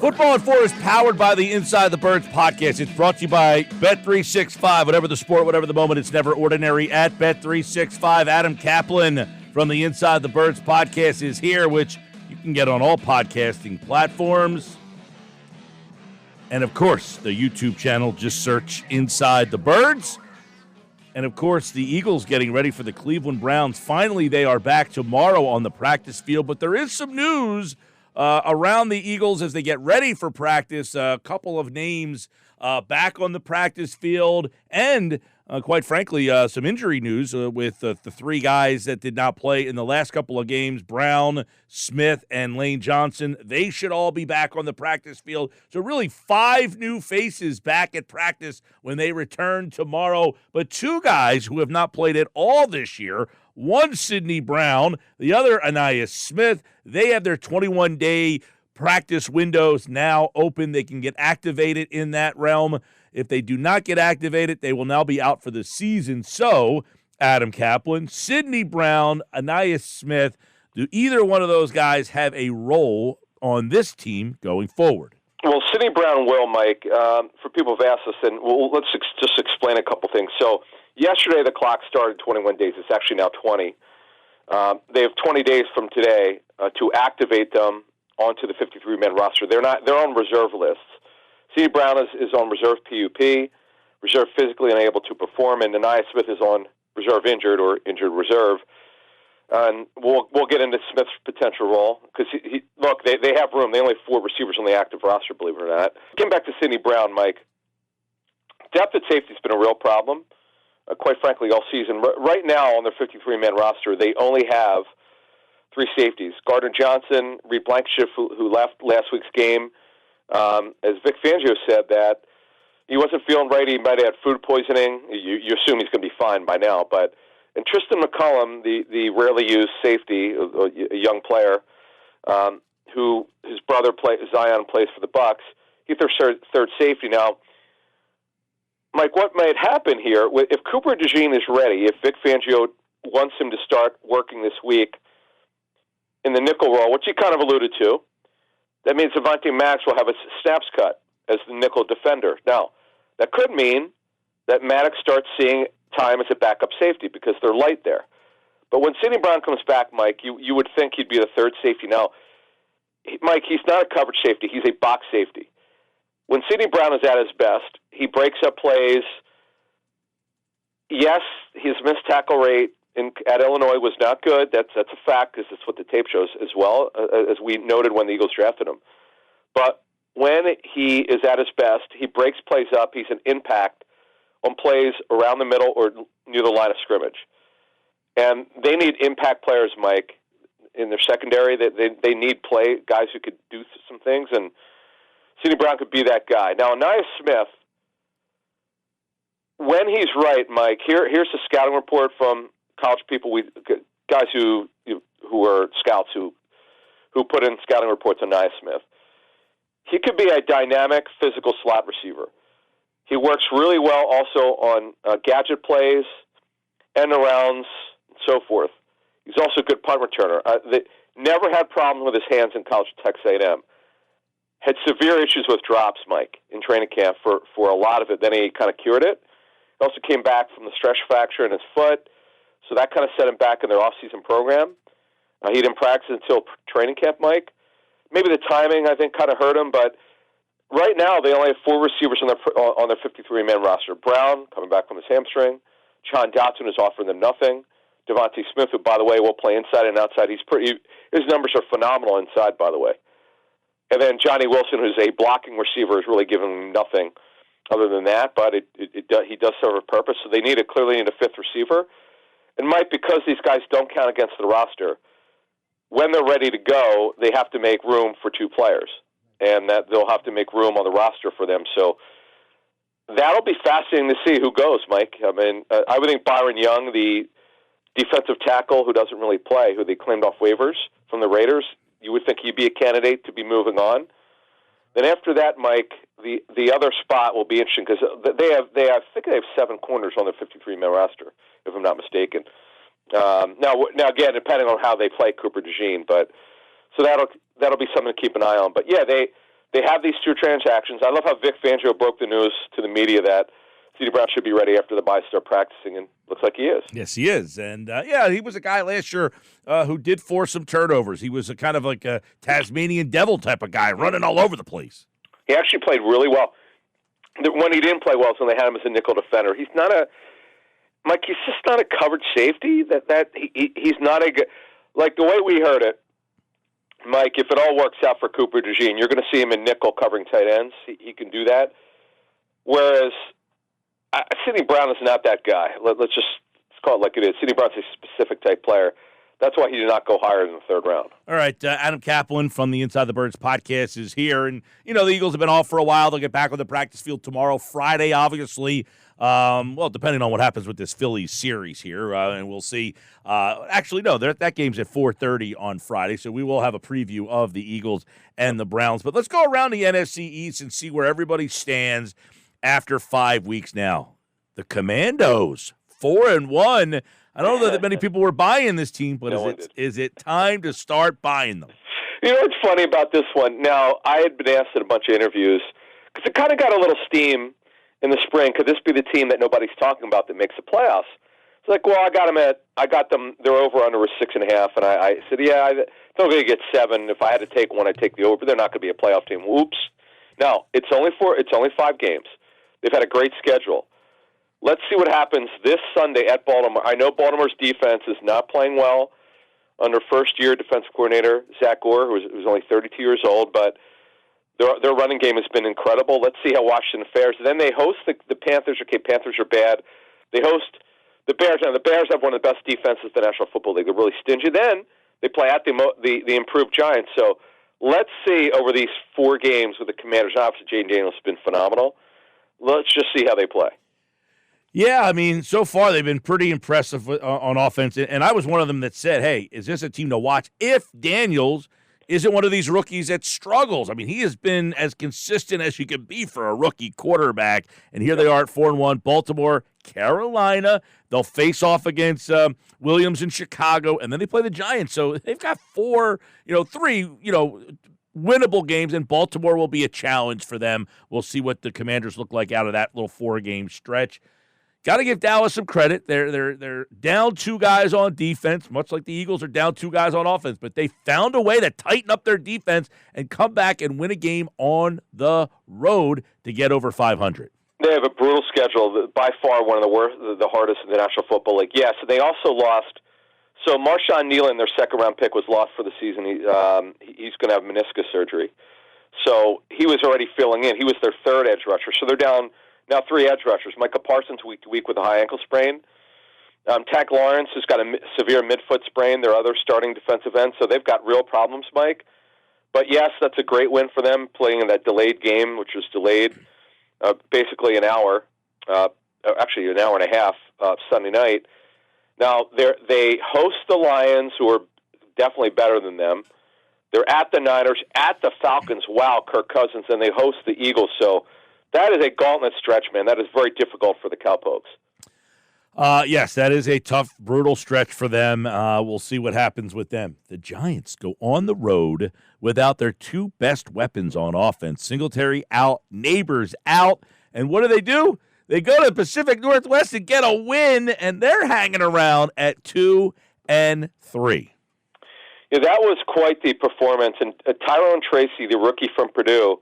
Football at 4 is powered by the Inside the Birds podcast. It's brought to you by Bet365. Whatever the sport, whatever the moment, it's never ordinary at Bet365. Adam Caplan from the Inside the Birds podcast is here, which you can get on all podcasting platforms. And, of course, the YouTube channel. Just search Inside the Birds. And, of course, the Eagles getting ready for the Cleveland Browns. Finally, they are back tomorrow on the practice field. But there is some news around the Eagles as they get ready for practice. A couple of names back on the practice field, and quite frankly, some injury news with the three guys that did not play in the last couple of games, Brown, Smith, and Lane Johnson. They should all be back on the practice field. So really 5 new faces back at practice when they return tomorrow. But 2 guys who have not played at all this year, one Sidney Brown, the other Anias Smith. They have their 21-day practice windows now open. They can get activated in that realm. If they do not get activated, they will now be out for the season. So, Adam Caplan, Sidney Brown, Anias Smith, do either one of those guys have a role on this team going forward? Well, Sidney Brown will, Mike. For people who've asked us, and let's just explain a couple things. So, yesterday the clock started 21 days. It's actually now 20. They have 20 days from today to activate them onto the 53-man roster. They're on reserve lists. Sidney Brown is on reserve PUP, reserve physically unable to perform, and Anias Smith is on reserve injured or injured reserve. And we'll get into Smith's potential role because look, they have room. They only have 4 receivers on the active roster, believe it or not. Getting back to Sidney Brown, Mike, depth at safety has been a real problem. Quite frankly, all season. Right now on their 53-man roster, they only have 3 safeties. Gardner Johnson, Reed Blankenship, who left last week's game. As Vic Fangio said that he wasn't feeling right. He might have had food poisoning. You assume he's going to be fine by now. And Tristan McCullum, the rarely used safety, a young player, who his brother Zion plays for the Bucs, he's their third safety now. Mike, what might happen here, if Cooper DeJean is ready, if Vic Fangio wants him to start working this week in the nickel role, which he kind of alluded to, that means Avonte Maddox will have his snaps cut as the nickel defender. Now, that could mean that Maddox starts seeing time as a backup safety because they're light there. But when Sidney Brown comes back, Mike, you would think he'd be the third safety. Now, Mike, he's not a coverage safety. He's a box safety. When Sidney Brown is at his best, he breaks up plays. Yes, his missed tackle rate at Illinois was not good. That's a fact because that's what the tape shows as well, as we noted when the Eagles drafted him. But when he is at his best, he breaks plays up. He's an impact on plays around the middle or near the line of scrimmage. And they need impact players, Mike, in their secondary. They need guys who could do some things, and Sidney Brown could be that guy. Now, Anias Smith, when he's right, Mike, here's a scouting report from college people, guys who are scouts who put in scouting reports on Anias Smith. He could be a dynamic physical slot receiver. He works really well also on gadget plays, end arounds, and so forth. He's also a good punt returner. They never had problems with his hands in college at Texas A&M. Had severe issues with drops, Mike, in training camp for a lot of it. Then he kind of cured it. He also came back from the stress fracture in his foot, so that kind of set him back in their off-season program. He didn't practice until training camp, Mike. Maybe the timing, I think, kind of hurt him, but right now they only have 4 receivers on their 53-man roster. Brown, coming back from his hamstring. John Dotson is offering them nothing. Devontae Smith, who, by the way, will play inside and outside. His numbers are phenomenal inside, by the way. And then Johnny Wilson, who's a blocking receiver, is really giving them nothing other than that, but he does serve a purpose. So they clearly need a 5th receiver. And Mike, because these guys don't count against the roster, when they're ready to go, they have to make room for 2 players, and that they'll have to make room on the roster for them. So that'll be fascinating to see who goes, Mike. I mean, I would think Byron Young, the defensive tackle who doesn't really play, who they claimed off waivers from the Raiders, you would think he'd be a candidate to be moving on. Then after that, Mike, the other spot will be interesting because I think they have 7 corners on their 53-man roster, if I'm not mistaken. Now again, depending on how they play Cooper DeJean, but so that'll be something to keep an eye on. But yeah, they have these two transactions. I love how Vic Fangio broke the news to the media that C.D. Brown should be ready after the bye start practicing, and looks like he is. Yes, he is. And, he was a guy last year who did force some turnovers. He was a kind of like a Tasmanian devil type of guy, running all over the place. He actually played really well. When he didn't play well is when they had him as a nickel defender. He's not a Mike. He's just not a coverage safety. He's not a good. Like the way we heard it, Mike. If it all works out for Cooper DeJean, you're going to see him in nickel covering tight ends. He can do that. Whereas Sidney Brown is not that guy. Let's call it like it is. Sidney Brown's a specific type player. That's why he did not go higher than the third round. All right, Adam Caplan from the Inside the Birds podcast is here. And, the Eagles have been off for a while. They'll get back on the practice field tomorrow, Friday, obviously. Depending on what happens with this Phillies series here. And we'll see. Actually, no, that game's at 4:30 on Friday, so we will have a preview of the Eagles and the Browns. But let's go around the NFC East and see where everybody stands after 5 weeks now. The Commandos, 4-1. I don't know that many people were buying this team, but is it time to start buying them? You know what's funny about this one? Now, I had been asked in a bunch of interviews, because it kind of got a little steam in the spring. Could this be the team that nobody's talking about that makes the playoffs? It's like, well, I got them, they're over-under was 6.5, and I said, yeah, they're going to get 7. If I had to take one, I'd take the over. They're not going to be a playoff team. Whoops. No, it's only 5 games. They've had a great schedule. Let's see what happens this Sunday at Baltimore. I know Baltimore's defense is not playing well under first-year defensive coordinator Zach Gore, who's only 32 years old, but their running game has been incredible. Let's see how Washington fares. Then they host the Panthers. Okay, Panthers are bad. They host the Bears. Now, the Bears have one of the best defenses in the National Football League. They're really stingy. Then they play at the improved Giants. So let's see over these 4 games with the Commanders. Obviously, Jane Daniels has been phenomenal. Let's just see how they play. Yeah, I mean, so far they've been pretty impressive on offense, and I was one of them that said, hey, is this a team to watch if Daniels isn't one of these rookies that struggles? I mean, he has been as consistent as you can be for a rookie quarterback, and here they are at 4-1. Baltimore, Carolina, they'll face off against Williams in Chicago, and then they play the Giants. So they've got 3 winnable games, and Baltimore will be a challenge for them. We'll see what the Commanders look like out of that little 4-game stretch. Got to give Dallas some credit. They're down 2 guys on defense, much like the Eagles are down 2 guys on offense, but they found a way to tighten up their defense and come back and win a game on the road to get over 500. They have a brutal schedule, by far one of the worst, the hardest in the National Football League. Yes, and they also lost. So Marshawn Nealon, their second-round pick, was lost for the season. He's going to have meniscus surgery. So he was already filling in. He was their 3rd edge rusher. So they're down now 3 edge rushers. Micah Parsons week to week with a high ankle sprain. Tack Lawrence has got a severe midfoot sprain. Their other starting defensive end. So they've got real problems, Mike. But yes, that's a great win for them, playing in that delayed game, which was delayed basically an hour, actually an hour and a half Sunday night. Now, they host the Lions, who are definitely better than them. They're at the Niners, at the Falcons, wow, Kirk Cousins, and they host the Eagles. So that is a gauntlet stretch, man. That is very difficult for the Cowpokes. Yes, that is a tough, brutal stretch for them. We'll see what happens with them. The Giants go on the road without their 2 best weapons on offense. Singletary out, Neighbors out. And what do? They go to the Pacific Northwest and get a win, and they're hanging around at 2-3. Yeah, that was quite the performance. And Tyrone Tracy, the rookie from Purdue,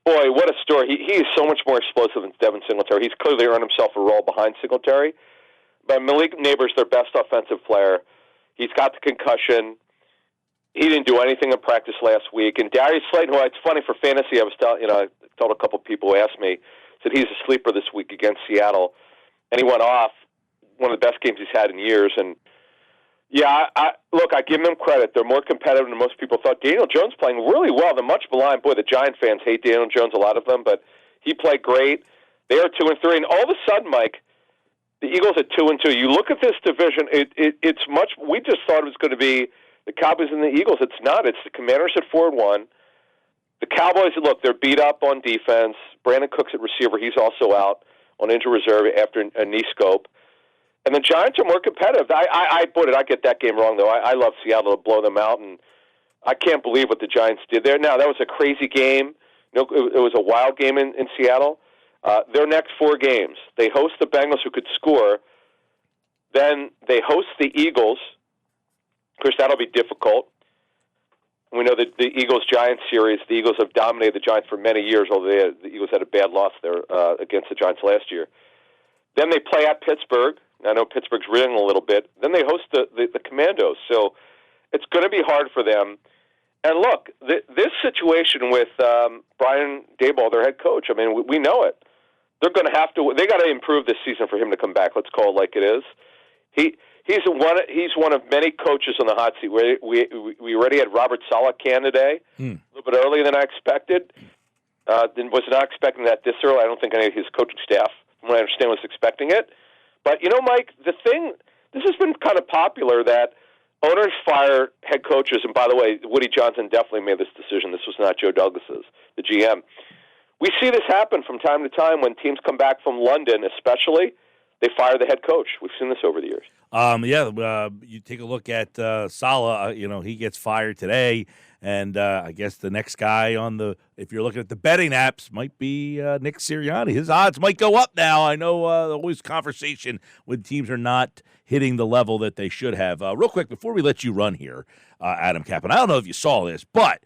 boy, what a story. He is so much more explosive than Devin Singletary. He's clearly earned himself a role behind Singletary. But Malik Neighbors, their best offensive player, he's got the concussion. He didn't do anything in practice last week. And Darius Slayton, who it's funny for fantasy, I told a couple of people who asked me, said he's a sleeper this week against Seattle. And he went off, one of the best games he's had in years. And yeah, I give them credit. They're more competitive than most people thought. Daniel Jones playing really well. The much maligned, boy, the Giant fans hate Daniel Jones, a lot of them, but he played great. They are 2-3, and all of a sudden, Mike, the Eagles at 2-2. You look at this division; it's much. We just thought it was going to be the Cowboys and the Eagles. It's not. It's the Commanders at 4-1. The Cowboys, look, they're beat up on defense. Brandon Cooks at receiver; he's also out on injury reserve after a knee scope. And the Giants are more competitive. I get that game wrong, though. I love Seattle to blow them out, and I can't believe what the Giants did there. Now, that was a crazy game. It was a wild game in Seattle. Their next 4 games, they host the Bengals, who could score. Then they host the Eagles. Of course, that'll be difficult. We know that the Eagles-Giants series, the Eagles have dominated the Giants for many years, although the Eagles had a bad loss there against the Giants last year. Then they play at Pittsburgh. I know Pittsburgh's reeling a little bit. Then they host the Commandos. So it's going to be hard for them. And look, this situation with Brian Daboll, their head coach, I mean, we know it. They're going to have to. They got to improve this season for him to come back. Let's call it like it is. He's one of many coaches on the hot seat. We already had Robert Saleh candidate a little bit earlier than I expected. Was not expecting that this early. I don't think any of his coaching staff, from what I understand, was expecting it. But Mike, this has been kind of popular that owners fire head coaches. And by the way, Woody Johnson definitely made this decision. This was not Joe Douglas's, the GM. We see this happen from time to time when teams come back from London, especially. They fire the head coach. We've seen this over the years. You take a look at Saleh. He gets fired today, and I guess the next guy if you're looking at the betting apps, might be Nick Sirianni. His odds might go up now. I know always conversation when teams are not hitting the level that they should have. Real quick, before we let you run here, Adam Caplan, I don't know if you saw this, but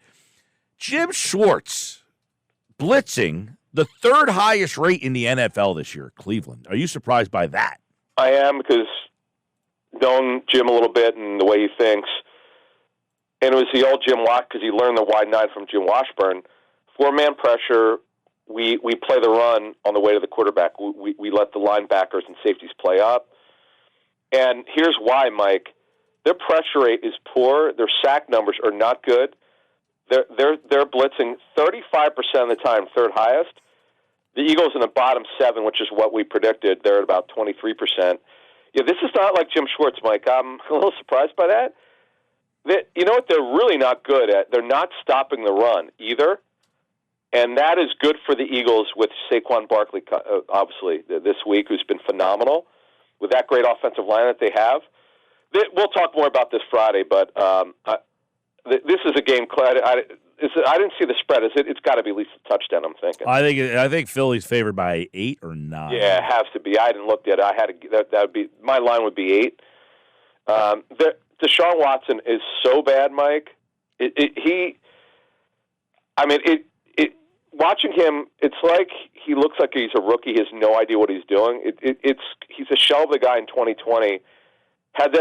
Jim Schwartz blitzing the 3rd highest rate in the NFL this year, Cleveland. Are you surprised by that? I am, because knowing Jim a little bit and the way he thinks, and it was the old Jim Wash, because he learned the wide 9 from Jim Washburn. 4-man pressure, we play the run on the way to the quarterback. We let the linebackers and safeties play up. And here's why, Mike. Their pressure rate is poor. Their sack numbers are not good. They're blitzing 35% of the time, 3rd highest. The Eagles in the bottom 7, which is what we predicted. They're at about 23%. Yeah, this is not like Jim Schwartz, Mike. I'm a little surprised by that. You know what they're really not good at? They're not stopping the run either. And that is good for the Eagles with Saquon Barkley, obviously, this week, who's been phenomenal with that great offensive line that they have. We'll talk more about this Friday, but this is a game, I didn't see the spread. It's got to be at least a touchdown, I'm thinking. I think Philly's favored by 8 or 9. Yeah, it has to be. I didn't look at it. That would be my line would be 8. Deshaun Watson is so bad, Mike. Watching him, it's like he looks like he's a rookie. He has no idea what he's doing. He's a shell of the guy in 2020. Had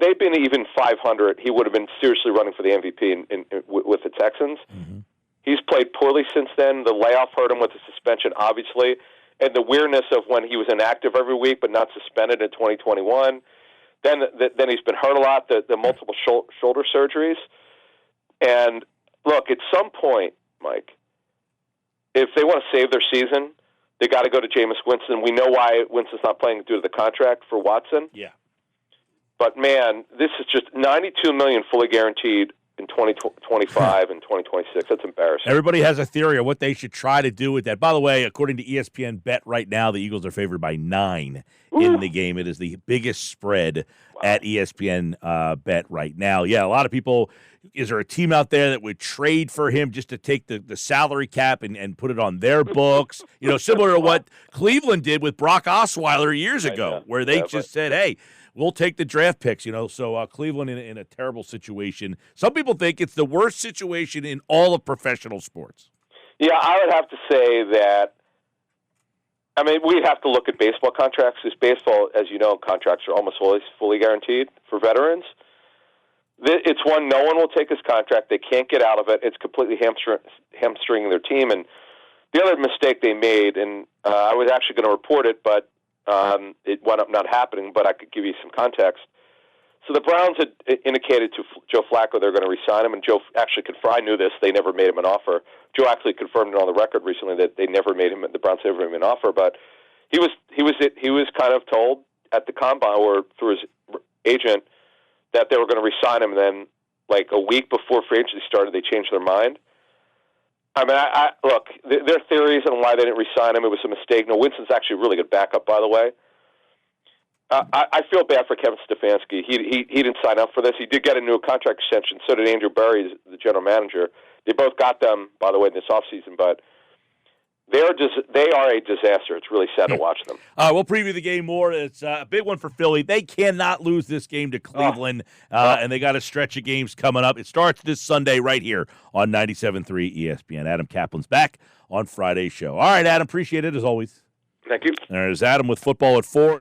they been even 500, he would have been seriously running for the MVP with the Texans. Mm-hmm. He's played poorly since then. The layoff hurt him with the suspension, obviously, and the weirdness of when he was inactive every week but not suspended in 2021. Then he's been hurt a lot, the multiple shoulder surgeries. And look, at some point, Mike, if they want to save their season, they got to go to Jameis Winston. We know why Winston's not playing due to the contract for Watson. Yeah. But, man, this is just $92 million fully guaranteed in 2025 and 2026. That's embarrassing. Everybody has a theory of what they should try to do with that. By the way, according to ESPN Bet right now, the Eagles are favored by 9 in the game. It is the biggest spread at ESPN Bet right now. Yeah, a lot of people, is there a team out there that would trade for him just to take the salary cap and put it on their books? Similar to what Cleveland did with Brock Osweiler years ago, where they just said, hey, we'll take the draft picks, So Cleveland in a terrible situation. Some people think it's the worst situation in all of professional sports. Yeah, I would have to say that. I mean, we'd have to look at baseball contracts, because baseball, as you know, contracts are almost always fully guaranteed for veterans. It's one, no one will take his contract. They can't get out of it. It's completely hamstringing their team. And the other mistake they made, and I was actually going to report it, but it wound up not happening, but I could give you some context. So the Browns had indicated to Joe Flacco they're going to re-sign him, and Joe actually confirmed. I knew this. They never made him an offer. Joe actually confirmed it on the record recently that they never made him. The Browns never made him an offer, but he was kind of told at the combine or through his agent that they were going to re-sign him. And then, like a week before free agency started, they changed their mind. I mean, look, there are theories on why they didn't re-sign him. It was a mistake. No, Winston's actually a really good backup, by the way. I feel bad for Kevin Stefanski. He didn't sign up for this. He did get a new contract extension. So did Andrew Berry, the general manager. They both got them, by the way, this offseason. But they are a disaster. It's really sad to watch them. We'll preview the game more. It's a big one for Philly. They cannot lose this game to Cleveland, and they got a stretch of games coming up. It starts this Sunday right here on 97.3 ESPN. Adam Caplan's back on Friday's show. All right, Adam, appreciate it as always. Thank you. There's Adam with football at 4.